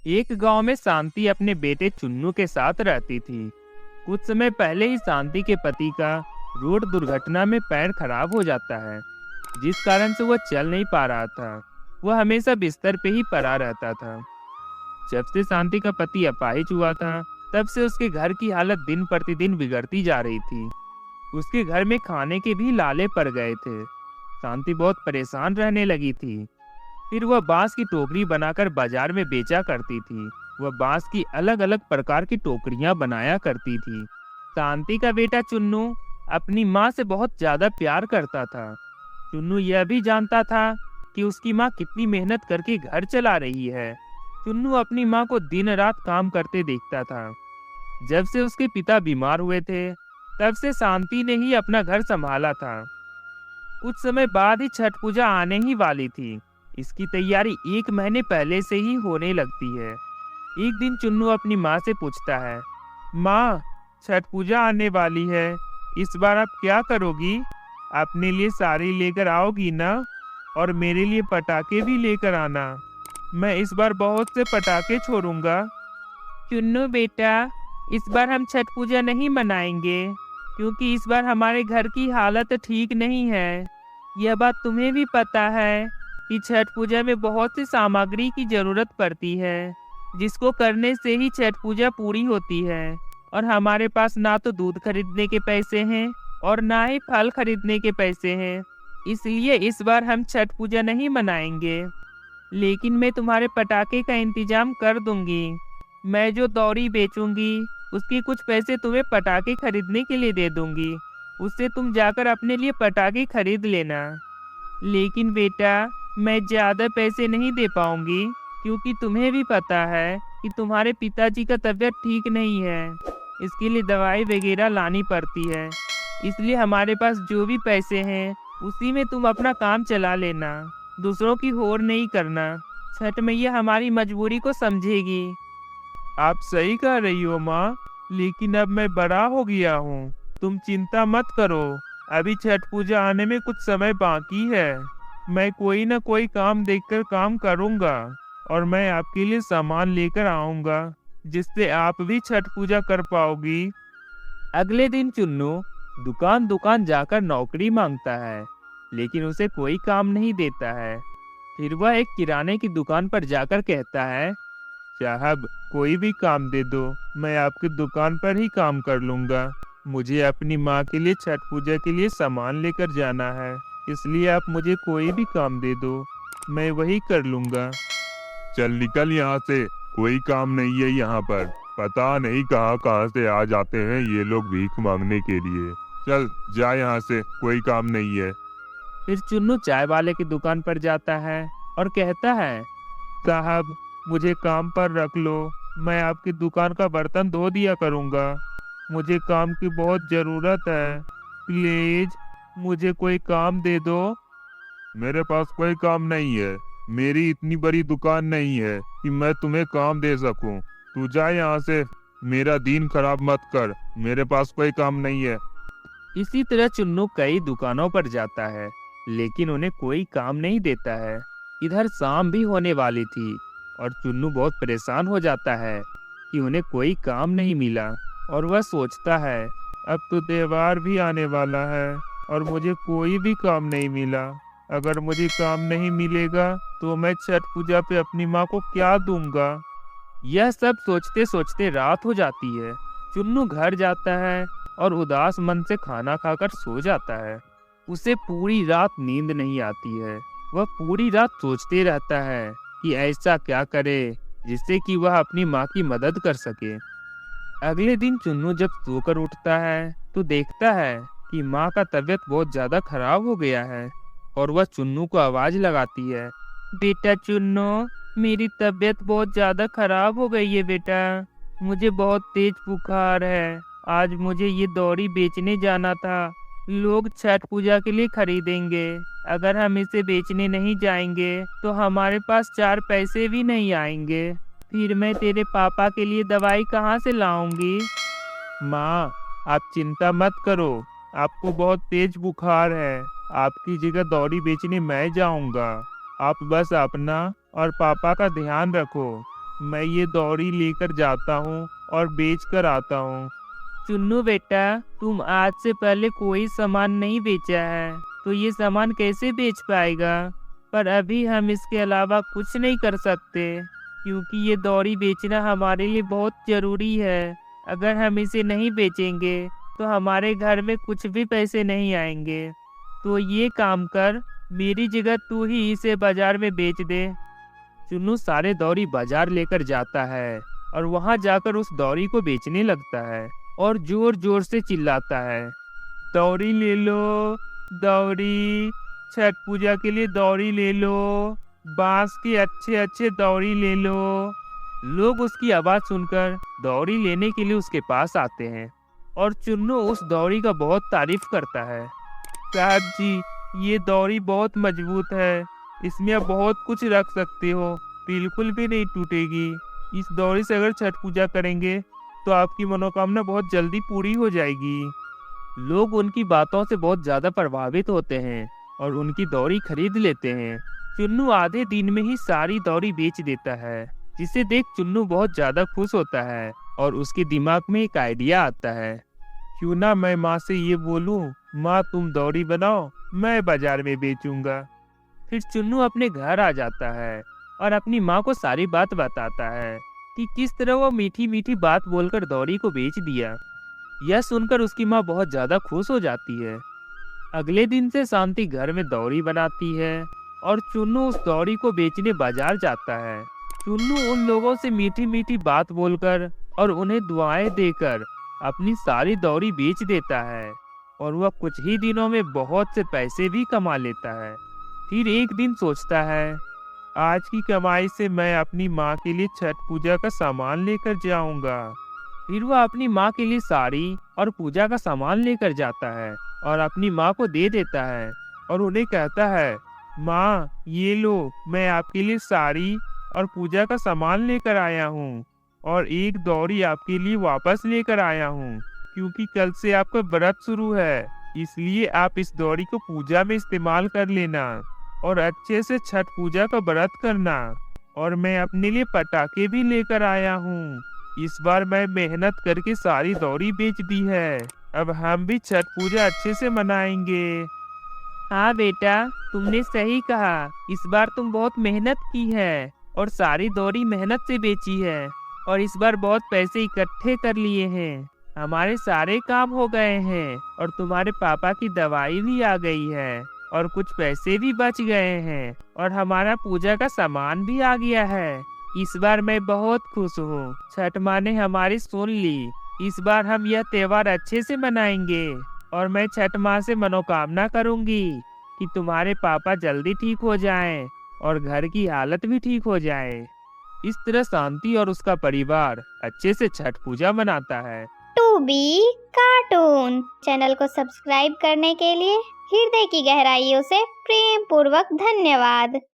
एक गांव में शांति अपने बेटे चुन्नू के साथ रहती थी। कुछ समय पहले ही शांति के पति का रोड दुर्घटना में पैर खराब हो जाता है, जिस कारण से वह चल नहीं पा रहा था। वह हमेशा बिस्तर पे ही पड़ा रहता था। जब से शांति का पति अपाहिज हुआ था, तब से उसके घर की हालत दिन प्रतिदिन बिगड़ती जा रही थी। उसके घर में खाने के भी लाले पड़ गए थे। शांति बहुत परेशान रहने लगी थी। फिर वह बांस की टोकरी बनाकर बाजार में बेचा करती थी। वह बांस की अलग अलग प्रकार की टोकरियां बनाया करती थी। शांति का बेटा चुन्नू अपनी माँ से बहुत ज्यादा प्यार करता था। चुन्नू यह भी जानता था कि उसकी माँ कितनी मेहनत करके घर चला रही है। चुन्नू अपनी माँ को दिन रात काम करते देखता था। जब से उसके पिता बीमार हुए थे, तब से शांति ने ही अपना घर संभाला था। कुछ समय बाद ही छठ पूजा आने ही वाली थी। इसकी तैयारी 1 महीने पहले से ही होने लगती है। एक दिन चुन्नू अपनी माँ से पूछता है, माँ, छठ पूजा आने वाली है, इस बार आप क्या करोगी? अपने लिए साड़ी लेकर आओगी ना? और मेरे लिए पटाखे भी लेकर आना। मैं इस बार बहुत से पटाखे छोड़ूंगा। चुन्नू बेटा, इस बार हम छठ पूजा नहीं मनाएंगे, क्योंकि इस बार हमारे घर की हालत ठीक नहीं है। यह बात तुम्हें भी पता है कि छठ पूजा में बहुत सी सामग्री की जरूरत पड़ती है, जिसको करने से ही छठ पूजा पूरी होती है। और हमारे पास ना तो दूध खरीदने के पैसे हैं और ना ही फल खरीदने के पैसे हैं। इसलिए इस बार हम छठ पूजा नहीं मनाएंगे। लेकिन मैं तुम्हारे पटाखे का इंतजाम कर दूंगी। मैं जो दौरी बेचूंगी, उसके कुछ पैसे तुम्हें पटाखे खरीदने के लिए दे दूंगी। उससे तुम जाकर अपने लिए पटाखे खरीद लेना। लेकिन बेटा, मैं ज्यादा पैसे नहीं दे पाऊंगी, क्योंकि तुम्हें भी पता है कि तुम्हारे पिताजी का तबीयत ठीक नहीं है। इसके लिए दवाई वगैरह लानी पड़ती है। इसलिए हमारे पास जो भी पैसे हैं, उसी में तुम अपना काम चला लेना। दूसरों की होड़ नहीं करना। छठ मैया हमारी मजबूरी को समझेगी। आप सही कह रही हो माँ, लेकिन अब मैं बड़ा हो गया हूँ। तुम चिंता मत करो, अभी छठ पूजा आने में कुछ समय बाकी है। मैं कोई ना कोई काम देखकर काम करूँगा और मैं आपके लिए सामान लेकर आऊँगा, जिससे आप भी छठ पूजा कर पाओगी। अगले दिन चुन्नू दुकान दुकान जाकर नौकरी मांगता है, लेकिन उसे कोई काम नहीं देता है। फिर वह एक किराने की दुकान पर जाकर कहता है, साहब, कोई भी काम दे दो, मैं आपकी दुकान पर ही काम कर लूंगा। मुझे अपनी माँ के लिए छठ पूजा के लिए सामान लेकर जाना है, इसलिए आप मुझे कोई भी काम दे दो, मैं वही कर लूंगा। चल निकल यहाँ से, कोई काम नहीं है यहाँ पर। पता नहीं कहाँ कहाँ से आ जाते हैं ये लोग भीख मांगने के लिए। चल जा यहाँ से, कोई काम नहीं है। फिर चुन्नू चाय वाले की दुकान पर जाता है और कहता है, साहब, मुझे काम पर रख लो, मैं आपकी दुकान का बर्तन धो दिया करूँगा। मुझे काम की बहुत ज़रूरत है, प्लीज मुझे कोई काम दे दो। मेरे पास कोई काम नहीं है, मेरी इतनी बड़ी दुकान नहीं है कि मैं तुम्हें काम दे सकूं। तू जा यहाँ से, मेरा दिन खराब मत कर, मेरे पास कोई काम नहीं है। इसी तरह चुन्नू कई दुकानों पर जाता है, लेकिन उन्हें कोई काम नहीं देता है। इधर शाम भी होने वाली थी और चुन्नू बहुत परेशान हो जाता है कि उन्हें कोई काम नहीं मिला। और वह सोचता है, अब तो त्योहार भी आने वाला है और मुझे कोई भी काम नहीं मिला। अगर मुझे काम नहीं मिलेगा तो मैं छठ पूजा पे अपनी माँ को क्या दूंगा। यह सब सोचते सोचते रात हो जाती है। चुन्नू घर जाता है और उदास मन से खाना खाकर सो जाता है। उसे पूरी रात नींद नहीं आती है। वह पूरी रात सोचते रहता है कि ऐसा क्या करे जिससे कि वह अपनी माँ की मदद कर सके। अगले दिन चुन्नू जब सोकर उठता है तो देखता है कि माँ का तबीयत बहुत ज्यादा खराब हो गया है और वह चुन्नू को आवाज लगाती है, बेटा चुन्नू, मेरी तबीयत बहुत ज्यादा खराब हो गई है बेटा। मुझे बहुत तेज बुखार है। आज मुझे ये दौरी बेचने जाना था। लोग छठ पूजा के लिए खरीदेंगे। अगर हम इसे बेचने नहीं जाएंगे तो हमारे पास 4 पैसे भी नहीं आएंगे। फिर मैं तेरे पापा के लिए दवाई कहाँ से लाऊंगी। माँ, आप चिंता मत करो, आपको बहुत तेज बुखार है। आपकी जगह दौरी बेचने मैं जाऊंगा। आप बस अपना और पापा का ध्यान रखो। मैं ये दौरी लेकर जाता हूँ और बेच कर आता हूँ। चुन्नू बेटा, तुम आज से पहले कोई सामान नहीं बेचा है, तो ये सामान कैसे बेच पाएगा? पर अभी हम इसके अलावा कुछ नहीं कर सकते, क्योंकि ये दौरी बेचना हमारे लिए बहुत जरूरी है। अगर हम इसे नहीं बेचेंगे तो हमारे घर में कुछ भी पैसे नहीं आएंगे। तो ये काम कर, मेरी जगह तू ही इसे बाजार में बेच दे। चुन्नू सारे दौरी बाजार लेकर जाता है और वहां जाकर उस दौरी को बेचने लगता है और जोर जोर से चिल्लाता है, दौरी ले लो, दौरी, छठ पूजा के लिए दौरी ले लो, बांस के अच्छे अच्छे दौरी ले लो। लोग उसकी आवाज सुनकर दौरी लेने के लिए उसके पास आते हैं और चुन्नू उस दौरी का बहुत तारीफ करता है। साहब जी, ये दौरी बहुत मजबूत है, इसमें आप बहुत कुछ रख सकते हो, बिल्कुल भी नहीं टूटेगी। इस दौरी से अगर छठ पूजा करेंगे तो आपकी मनोकामना बहुत जल्दी पूरी हो जाएगी। लोग उनकी बातों से बहुत ज्यादा प्रभावित होते हैं और उनकी दौरी खरीद लेते हैं। चुन्नू आधे दिन में ही सारी दौरी बेच देता है, जिसे देख चुन्नू बहुत ज्यादा खुश होता है और उसके दिमाग में एक आइडिया आता है, क्यों ना मैं माँ से ये बोलूं, माँ तुम दौरी बनाओ, मैं बाजार में बेचूंगा। फिर चुन्नू अपने घर आ जाता है और अपनी माँ को सारी बात बताता है कि किस तरह वो मीठी मीठी बात बोलकर दौरी को बेच दिया। यह सुनकर उसकी माँ बहुत ज्यादा खुश हो जाती है। अगले दिन से शांति घर में दौरी बनाती है और चुन्नू उस दौरी को बेचने बाजार जाता है। चुन्नू उन लोगों से मीठी मीठी बात बोलकर और उन्हें दुआएं देकर अपनी सारी दौरी बेच देता है और वह कुछ ही दिनों में बहुत से पैसे भी कमा लेता है। फिर एक दिन सोचता है, आज की कमाई से मैं अपनी माँ के लिए छठ पूजा का सामान लेकर जाऊंगा। फिर वह अपनी माँ के लिए साड़ी और पूजा का सामान लेकर जाता है और अपनी माँ को दे देता है और उन्हें कहता है, माँ ये लो, मैं आपके लिए साड़ी और पूजा का सामान लेकर आया हूँ और एक दौरी आपके लिए वापस लेकर आया हूँ, क्योंकि कल से आपका व्रत शुरू है, इसलिए आप इस दौरी को पूजा में इस्तेमाल कर लेना और अच्छे से छठ पूजा का व्रत करना। और मैं अपने लिए पटाखे भी लेकर आया हूँ। इस बार मैं मेहनत करके सारी दौरी बेच दी है, अब हम भी छठ पूजा अच्छे से मनाएंगे। हाँ बेटा, तुमने सही कहा, इस बार तुम बहुत मेहनत की है और सारी दौरी मेहनत से बेची है और इस बार बहुत पैसे इकट्ठे कर लिए हैं। हमारे सारे काम हो गए हैं और तुम्हारे पापा की दवाई भी आ गई है और कुछ पैसे भी बच गए हैं और हमारा पूजा का सामान भी आ गया है। इस बार मैं बहुत खुश हूँ, छठ माँ ने हमारी सुन ली। इस बार हम यह त्योहार अच्छे से मनाएंगे और मैं छठ माँ से मनोकामना करूंगी कि तुम्हारे पापा जल्दी ठीक हो जाएं और घर की हालत भी ठीक हो जाए। इस तरह शांति और उसका परिवार अच्छे से छठ पूजा मनाता है। टू बी कार्टून चैनल को सब्सक्राइब करने के लिए हृदय की गहराइयों से प्रेम पूर्वक धन्यवाद।